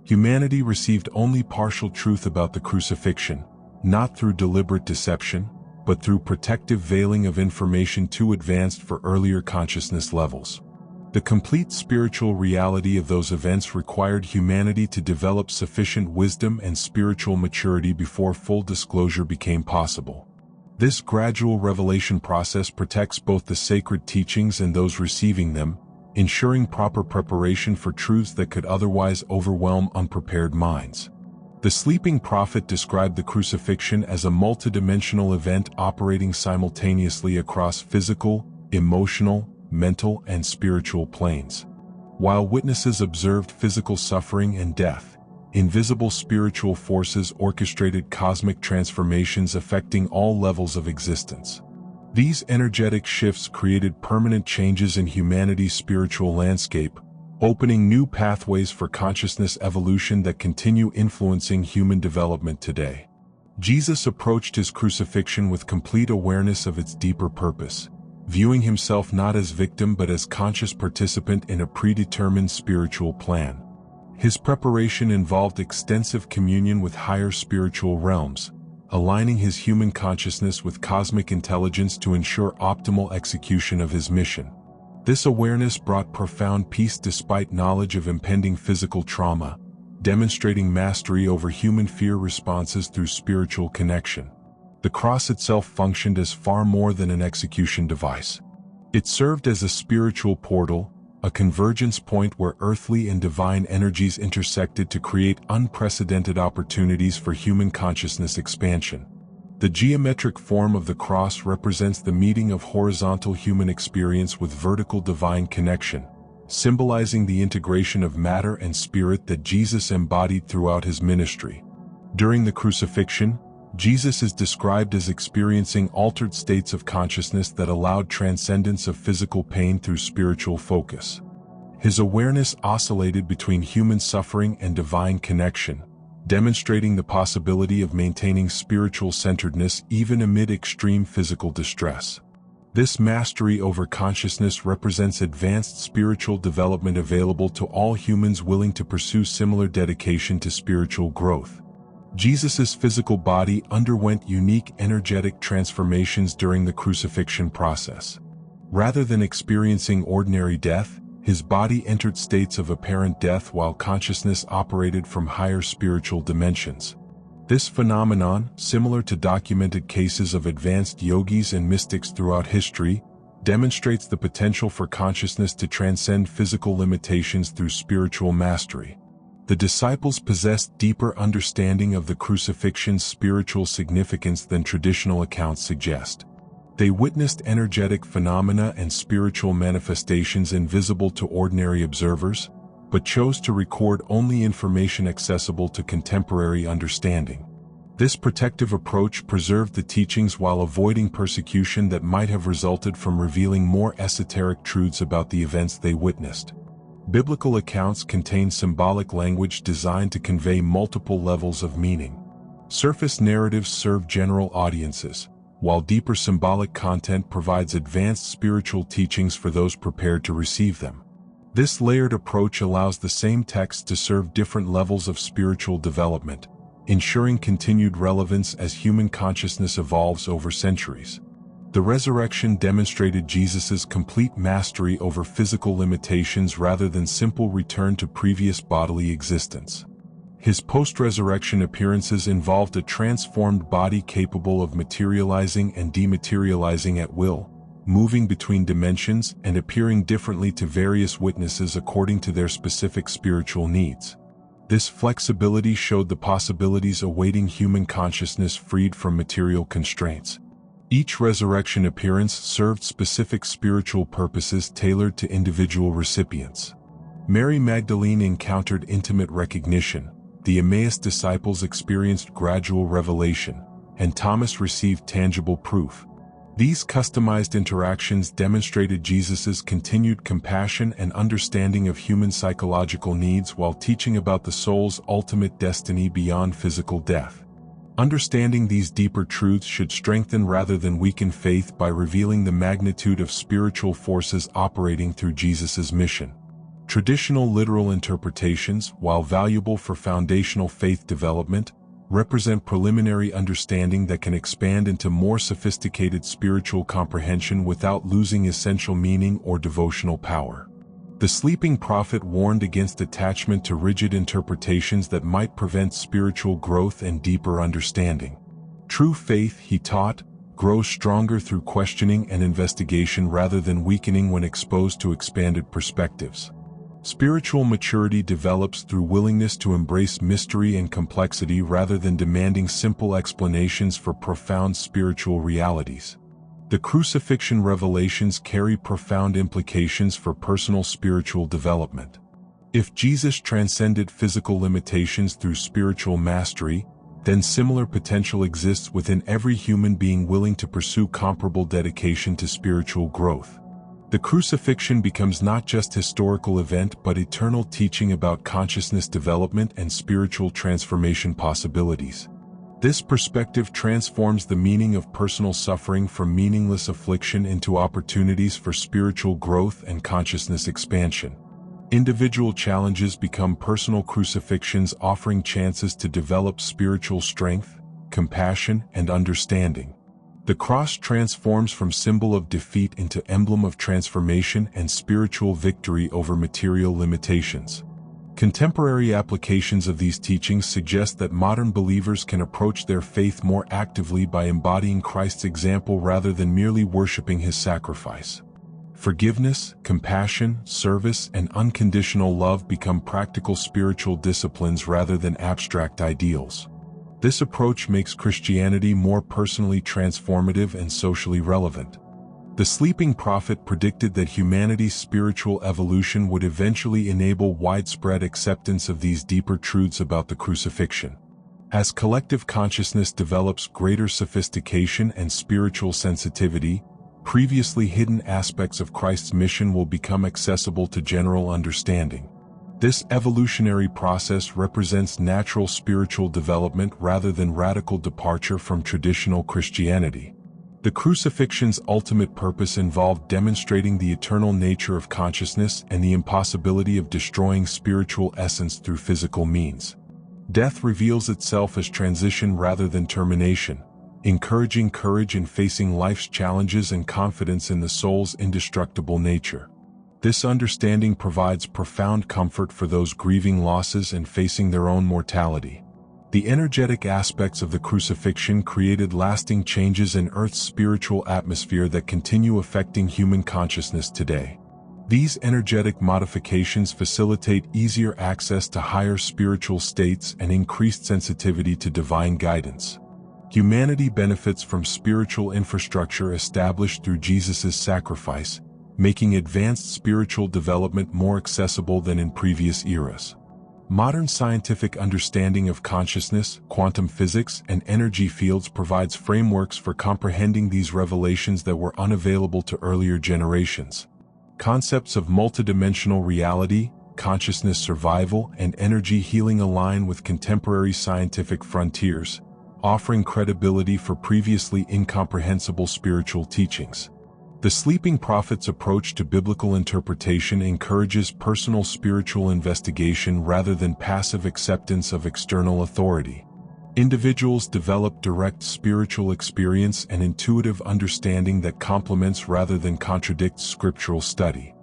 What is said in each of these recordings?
Humanity received only partial truth about the crucifixion, not through deliberate deception, but through protective veiling of information too advanced for earlier consciousness levels. The complete spiritual reality of those events required humanity to develop sufficient wisdom and spiritual maturity before full disclosure became possible. This gradual revelation process protects both the sacred teachings and those receiving them, ensuring proper preparation for truths that could otherwise overwhelm unprepared minds. The sleeping prophet described the crucifixion as a multidimensional event operating simultaneously across physical, emotional, mental, and spiritual planes. While witnesses observed physical suffering and death, invisible spiritual forces orchestrated cosmic transformations affecting all levels of existence. These energetic shifts created permanent changes in humanity's spiritual landscape, opening new pathways for consciousness evolution that continue influencing human development today. Jesus approached his crucifixion with complete awareness of its deeper purpose, viewing himself not as victim but as conscious participant in a predetermined spiritual plan. His preparation involved extensive communion with higher spiritual realms, aligning his human consciousness with cosmic intelligence to ensure optimal execution of his mission. This awareness brought profound peace despite knowledge of impending physical trauma, demonstrating mastery over human fear responses through spiritual connection. The cross itself functioned as far more than an execution device. It served as a spiritual portal, a convergence point where earthly and divine energies intersected to create unprecedented opportunities for human consciousness expansion. The geometric form of the cross represents the meeting of horizontal human experience with vertical divine connection, symbolizing the integration of matter and spirit that Jesus embodied throughout his ministry. During the crucifixion, Jesus is described as experiencing altered states of consciousness that allowed transcendence of physical pain through spiritual focus. His awareness oscillated between human suffering and divine connection, demonstrating the possibility of maintaining spiritual centeredness even amid extreme physical distress. This mastery over consciousness represents advanced spiritual development available to all humans willing to pursue similar dedication to spiritual growth. Jesus' physical body underwent unique energetic transformations during the crucifixion process. Rather than experiencing ordinary death, his body entered states of apparent death while consciousness operated from higher spiritual dimensions. This phenomenon, similar to documented cases of advanced yogis and mystics throughout history, demonstrates the potential for consciousness to transcend physical limitations through spiritual mastery. The disciples possessed deeper understanding of the crucifixion's spiritual significance than traditional accounts suggest. They witnessed energetic phenomena and spiritual manifestations invisible to ordinary observers, but chose to record only information accessible to contemporary understanding. This protective approach preserved the teachings while avoiding persecution that might have resulted from revealing more esoteric truths about the events they witnessed. Biblical accounts contain symbolic language designed to convey multiple levels of meaning. Surface narratives serve general audiences, while deeper symbolic content provides advanced spiritual teachings for those prepared to receive them. This layered approach allows the same text to serve different levels of spiritual development, ensuring continued relevance as human consciousness evolves over centuries. The resurrection demonstrated Jesus' complete mastery over physical limitations rather than simple return to previous bodily existence. His post-resurrection appearances involved a transformed body capable of materializing and dematerializing at will, moving between dimensions and appearing differently to various witnesses according to their specific spiritual needs. This flexibility showed the possibilities awaiting human consciousness freed from material constraints. Each resurrection appearance served specific spiritual purposes tailored to individual recipients. Mary Magdalene encountered intimate recognition, the Emmaus disciples experienced gradual revelation, and Thomas received tangible proof. These customized interactions demonstrated Jesus' continued compassion and understanding of human psychological needs while teaching about the soul's ultimate destiny beyond physical death. Understanding these deeper truths should strengthen rather than weaken faith by revealing the magnitude of spiritual forces operating through Jesus' mission. Traditional literal interpretations, while valuable for foundational faith development, represent preliminary understanding that can expand into more sophisticated spiritual comprehension without losing essential meaning or devotional power. The sleeping prophet warned against attachment to rigid interpretations that might prevent spiritual growth and deeper understanding. True faith, he taught, grows stronger through questioning and investigation rather than weakening when exposed to expanded perspectives. Spiritual maturity develops through willingness to embrace mystery and complexity rather than demanding simple explanations for profound spiritual realities. The crucifixion revelations carry profound implications for personal spiritual development. If Jesus transcended physical limitations through spiritual mastery, then similar potential exists within every human being willing to pursue comparable dedication to spiritual growth. The crucifixion becomes not just a historical event but eternal teaching about consciousness development and spiritual transformation possibilities. This perspective transforms the meaning of personal suffering from meaningless affliction into opportunities for spiritual growth and consciousness expansion. Individual challenges become personal crucifixions, offering chances to develop spiritual strength, compassion, and understanding. The cross transforms from symbol of defeat into emblem of transformation and spiritual victory over material limitations. Contemporary applications of these teachings suggest that modern believers can approach their faith more actively by embodying Christ's example rather than merely worshiping his sacrifice. Forgiveness, compassion, service, and unconditional love become practical spiritual disciplines rather than abstract ideals. This approach makes Christianity more personally transformative and socially relevant. The sleeping prophet predicted that humanity's spiritual evolution would eventually enable widespread acceptance of these deeper truths about the crucifixion. As collective consciousness develops greater sophistication and spiritual sensitivity, previously hidden aspects of Christ's mission will become accessible to general understanding. This evolutionary process represents natural spiritual development rather than radical departure from traditional Christianity. The crucifixion's ultimate purpose involved demonstrating the eternal nature of consciousness and the impossibility of destroying spiritual essence through physical means. Death reveals itself as transition rather than termination, encouraging courage in facing life's challenges and confidence in the soul's indestructible nature. This understanding provides profound comfort for those grieving losses and facing their own mortality. The energetic aspects of the crucifixion created lasting changes in Earth's spiritual atmosphere that continue affecting human consciousness today. These energetic modifications facilitate easier access to higher spiritual states and increased sensitivity to divine guidance. Humanity benefits from spiritual infrastructure established through Jesus' sacrifice, making advanced spiritual development more accessible than in previous eras. Modern scientific understanding of consciousness, quantum physics, and energy fields provides frameworks for comprehending these revelations that were unavailable to earlier generations. Concepts of multidimensional reality, consciousness survival, and energy healing align with contemporary scientific frontiers, offering credibility for previously incomprehensible spiritual teachings. The sleeping prophet's approach to biblical interpretation encourages personal spiritual investigation rather than passive acceptance of external authority. Individuals develop direct spiritual experience and intuitive understanding that complements rather than contradicts scriptural study.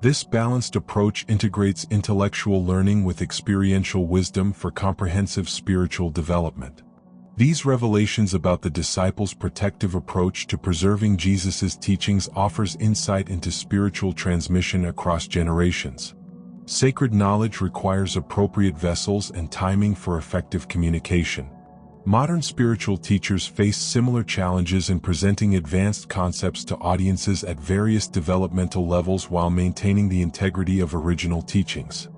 This balanced approach integrates intellectual learning with experiential wisdom for comprehensive spiritual development. These revelations about the disciples' protective approach to preserving Jesus' teachings offers insight into spiritual transmission across generations. Sacred knowledge requires appropriate vessels and timing for effective communication. Modern spiritual teachers face similar challenges in presenting advanced concepts to audiences at various developmental levels while maintaining the integrity of original teachings.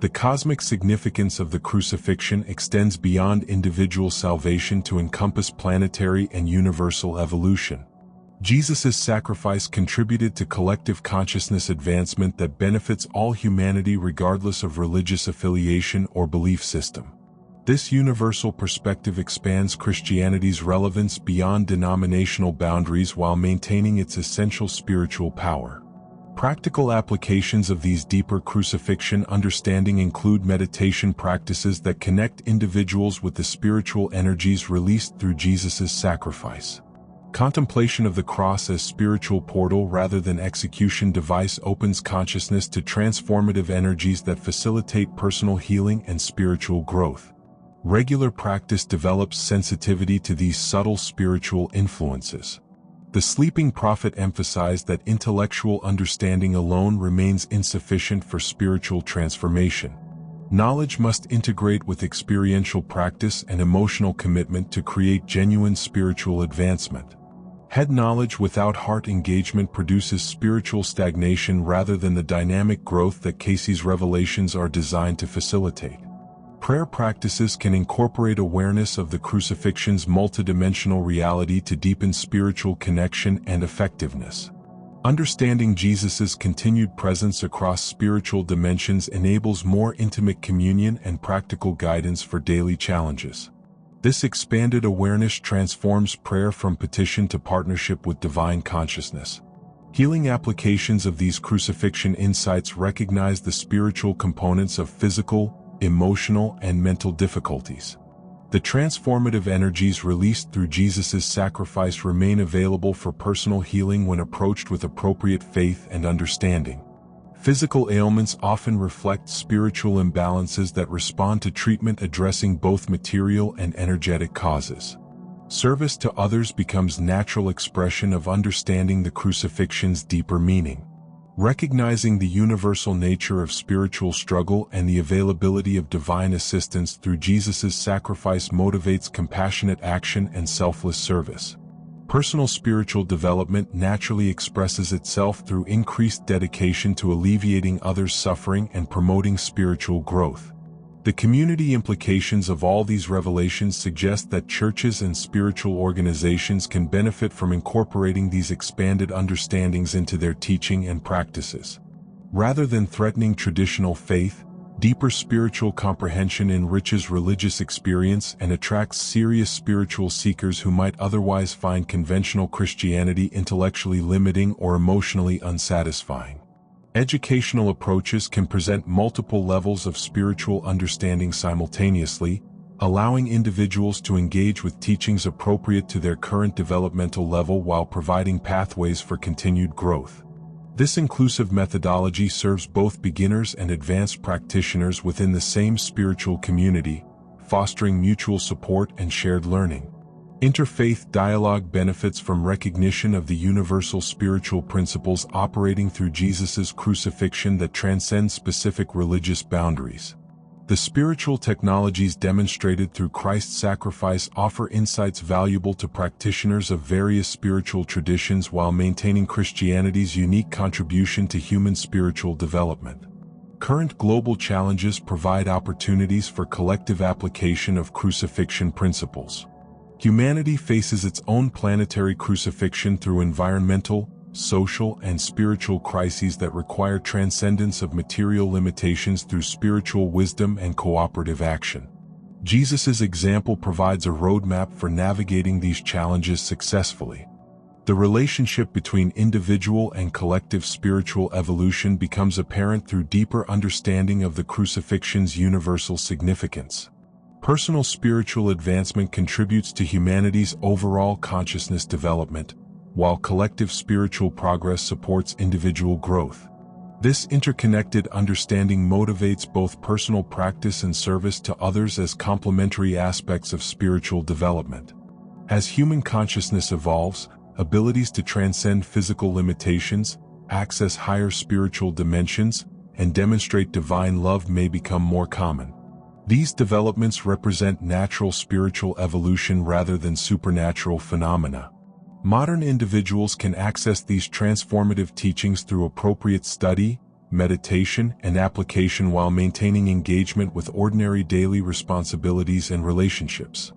The cosmic significance of the crucifixion extends beyond individual salvation to encompass planetary and universal evolution. Jesus' sacrifice contributed to collective consciousness advancement that benefits all humanity regardless of religious affiliation or belief system. This universal perspective expands Christianity's relevance beyond denominational boundaries while maintaining its essential spiritual power. Practical applications of these deeper crucifixion understanding include meditation practices that connect individuals with the spiritual energies released through Jesus' sacrifice. Contemplation of the cross as spiritual portal rather than execution device opens consciousness to transformative energies that facilitate personal healing and spiritual growth. Regular practice develops sensitivity to these subtle spiritual influences. The sleeping prophet emphasized that intellectual understanding alone remains insufficient for spiritual transformation. Knowledge must integrate with experiential practice and emotional commitment to create genuine spiritual advancement. Head knowledge without heart engagement produces spiritual stagnation rather than the dynamic growth that Casey's revelations are designed to facilitate. Prayer practices can incorporate awareness of the crucifixion's multidimensional reality to deepen spiritual connection and effectiveness. Understanding Jesus' continued presence across spiritual dimensions enables more intimate communion and practical guidance for daily challenges. This expanded awareness transforms prayer from petition to partnership with divine consciousness. Healing applications of these crucifixion insights recognize the spiritual components of physical, emotional, and mental difficulties. The transformative energies released through Jesus' sacrifice remain available for personal healing when approached with appropriate faith and understanding. Physical ailments often reflect spiritual imbalances that respond to treatment addressing both material and energetic causes. Service to others becomes natural expression of understanding the crucifixion's deeper meaning. Recognizing the universal nature of spiritual struggle and the availability of divine assistance through Jesus' sacrifice motivates compassionate action and selfless service. Personal spiritual development naturally expresses itself through increased dedication to alleviating others' suffering and promoting spiritual growth. The community implications of all these revelations suggest that churches and spiritual organizations can benefit from incorporating these expanded understandings into their teaching and practices. Rather than threatening traditional faith, deeper spiritual comprehension enriches religious experience and attracts serious spiritual seekers who might otherwise find conventional Christianity intellectually limiting or emotionally unsatisfying. Educational approaches can present multiple levels of spiritual understanding simultaneously, allowing individuals to engage with teachings appropriate to their current developmental level while providing pathways for continued growth. This inclusive methodology serves both beginners and advanced practitioners within the same spiritual community, fostering mutual support and shared learning. Interfaith dialogue benefits from recognition of the universal spiritual principles operating through Jesus' crucifixion that transcend specific religious boundaries. The spiritual technologies demonstrated through Christ's sacrifice offer insights valuable to practitioners of various spiritual traditions while maintaining Christianity's unique contribution to human spiritual development. Current global challenges provide opportunities for collective application of crucifixion principles. Humanity faces its own planetary crucifixion through environmental, social, and spiritual crises that require transcendence of material limitations through spiritual wisdom and cooperative action. Jesus' example provides a roadmap for navigating these challenges successfully. The relationship between individual and collective spiritual evolution becomes apparent through deeper understanding of the crucifixion's universal significance. Personal spiritual advancement contributes to humanity's overall consciousness development, while collective spiritual progress supports individual growth. This interconnected understanding motivates both personal practice and service to others as complementary aspects of spiritual development. As human consciousness evolves, abilities to transcend physical limitations, access higher spiritual dimensions, and demonstrate divine love may become more common. These developments represent natural spiritual evolution rather than supernatural phenomena. Modern individuals can access these transformative teachings through appropriate study, meditation, and application while maintaining engagement with ordinary daily responsibilities and relationships.